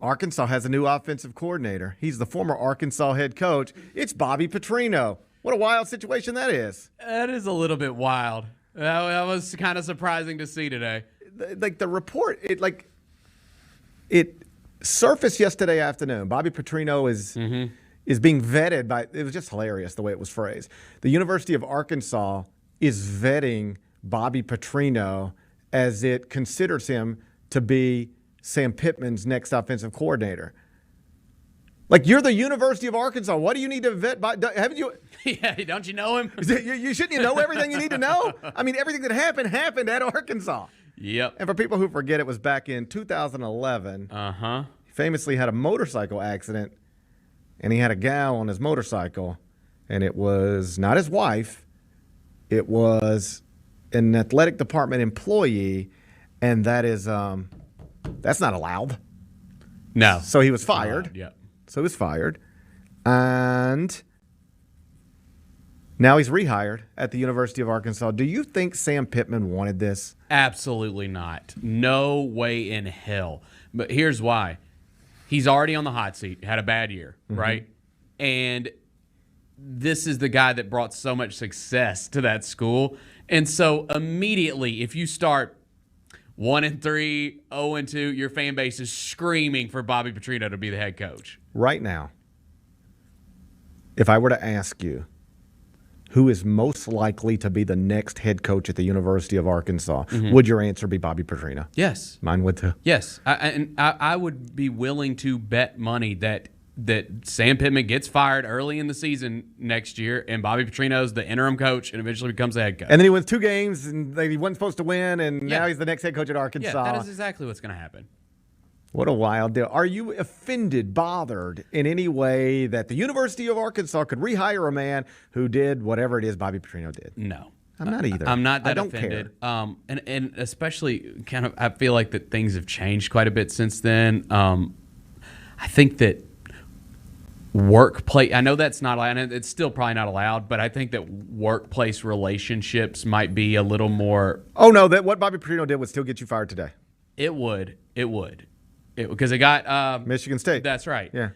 Arkansas has a new offensive coordinator. He's the former Arkansas head coach. It's Bobby Petrino. What a wild situation that is. That is a little bit wild. That was kind of surprising to see today. Like the report, it surfaced yesterday afternoon. Bobby Petrino is being vetted by. It was just hilarious the way it was phrased. The University of Arkansas is vetting Bobby Petrino as it considers him to be Sam Pittman's next offensive coordinator. Like, you're the University of Arkansas. What do you need to vet? Haven't you? Yeah, don't you know him? Shouldn't you know everything you need to know? I mean, everything that happened at Arkansas. Yep. And for people who forget, it was back in 2011. He famously had a motorcycle accident, and he had a gal on his motorcycle, and it was not his wife. It was an athletic department employee, and that is that's not allowed. No. So he was fired. Yeah. So he was fired. And now he's rehired at the University of Arkansas. Do you think Sam Pittman wanted this? Absolutely not. No way in hell. But here's why. He's already on the hot seat, had a bad year, right? And this is the guy that brought so much success to that school. And so immediately, if you start 1-3, 0-2, your fan base is screaming for Bobby Petrino to be the head coach. Right now, if I were to ask you who is most likely to be the next head coach at the University of Arkansas, would your answer be Bobby Petrino? Yes. Mine would too. Yes. I would be willing to bet money that Sam Pittman gets fired early in the season next year, and Bobby Petrino's the interim coach and eventually becomes the head coach. And then he wins 2 games, and he wasn't supposed to win, and now he's the next head coach at Arkansas. Yeah, that is exactly what's going to happen. What a wild deal. Are you offended, bothered in any way that the University of Arkansas could rehire a man who did whatever it is Bobby Petrino did? No. I'm not either. I'm not that I don't offended. care. And especially kind of, I feel like that things have changed quite a bit since then. I think that workplace, I know that's not allowed, and it's still probably not allowed, but I think that workplace relationships might be a little more. Oh, no, that what Bobby Petrino did would still get you fired today. It would. Because it got Michigan State. That's right. Yeah.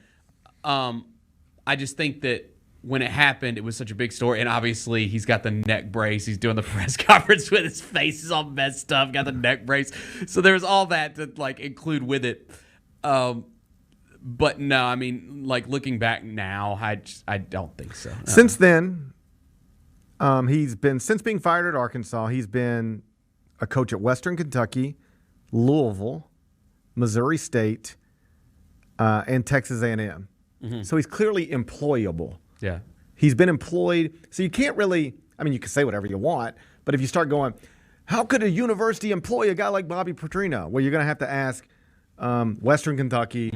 I just think that when it happened, it was such a big story, and obviously he's got the neck brace. He's doing the press conference with his face is all messed up, got the neck brace. So there's all that to like include with it. But no, I mean, like looking back now, I don't think so. Since then, since being fired at Arkansas, he's been a coach at Western Kentucky, Louisville, Missouri State, and Texas A&M. So he's clearly employable. Yeah. He's been employed. So you can't really, I mean, you can say whatever you want, but if you start going, how could a university employ a guy like Bobby Petrino? Well, you're going to have to ask Western Kentucky,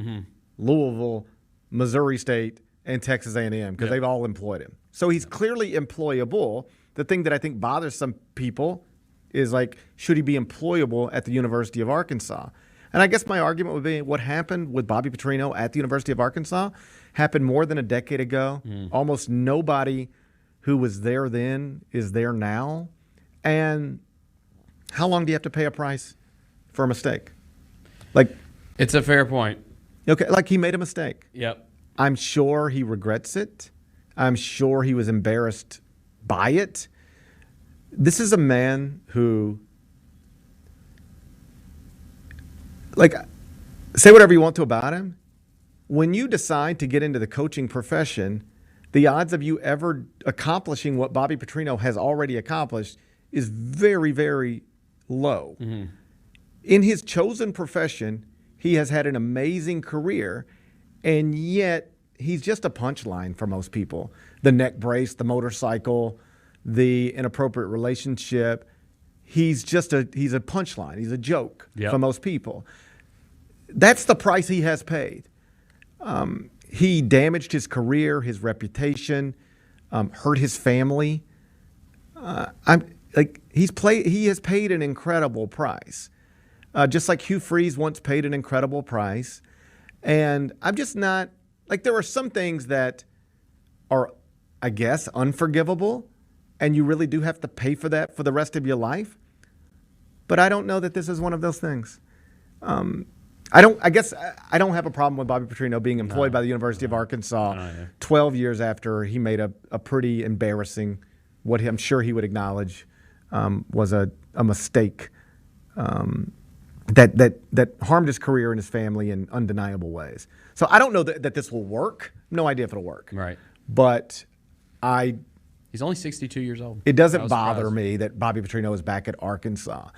Louisville, Missouri State, and Texas A&M because they've all employed him. So he's clearly employable. The thing that I think bothers some people is like, should he be employable at the University of Arkansas? And I guess my argument would be what happened with Bobby Petrino at the University of Arkansas happened more than a decade ago. Almost nobody who was there then is there now. And how long do you have to pay a price for a mistake? Like, It's a fair point. Okay, like he made a mistake. Yep. I'm sure he regrets it. I'm sure he was embarrassed by it. This is a man who, like, say whatever you want to about him. When you decide to get into the coaching profession, the odds of you ever accomplishing what Bobby Petrino has already accomplished is very, very low. In his chosen profession, he has had an amazing career, and yet he's just a punchline for most people. The neck brace, the motorcycle, the inappropriate relationship. He's a punchline. He's a joke for most people. That's the price he has paid. He damaged his career, his reputation, hurt his family. He has paid an incredible price. Just like Hugh Freeze once paid an incredible price. And I'm just not, like, there are some things that are, I guess, unforgivable, and you really do have to pay for that for the rest of your life. But I don't know that this is one of those things. I guess I don't have a problem with Bobby Petrino being employed by the University of Arkansas 12 years after he made a pretty embarrassing, what I'm sure he would acknowledge was a mistake that harmed his career and his family in undeniable ways. So I don't know that this will work. No idea if it'll work. Right. But he's only 62 years old. It doesn't bother me that Bobby Petrino is back at Arkansas.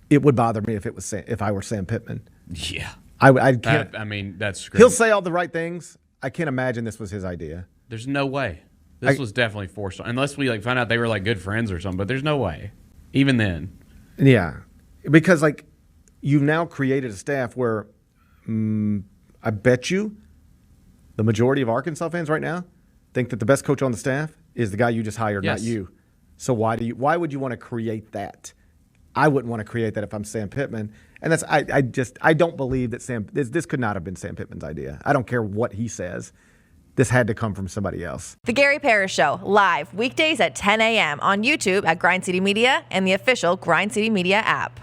It would bother me if I were Sam Pittman. Yeah. I can't. I mean, that's great. He'll say all the right things. I can't imagine this was his idea. There's no way. This was definitely forced. Unless we find out they were good friends or something, but there's no way. Even then. Yeah. Because you've now created a staff where I bet you the majority of Arkansas fans right now think that the best coach on the staff is the guy you just hired, not you. So why would you want to create that? I wouldn't want to create that if I'm Sam Pittman. And that's I don't believe that this could not have been Sam Pittman's idea. I don't care what he says. This had to come from somebody else. The Gary Parrish Show, live weekdays at 10 a.m. on YouTube at Grind City Media and the official Grind City Media app.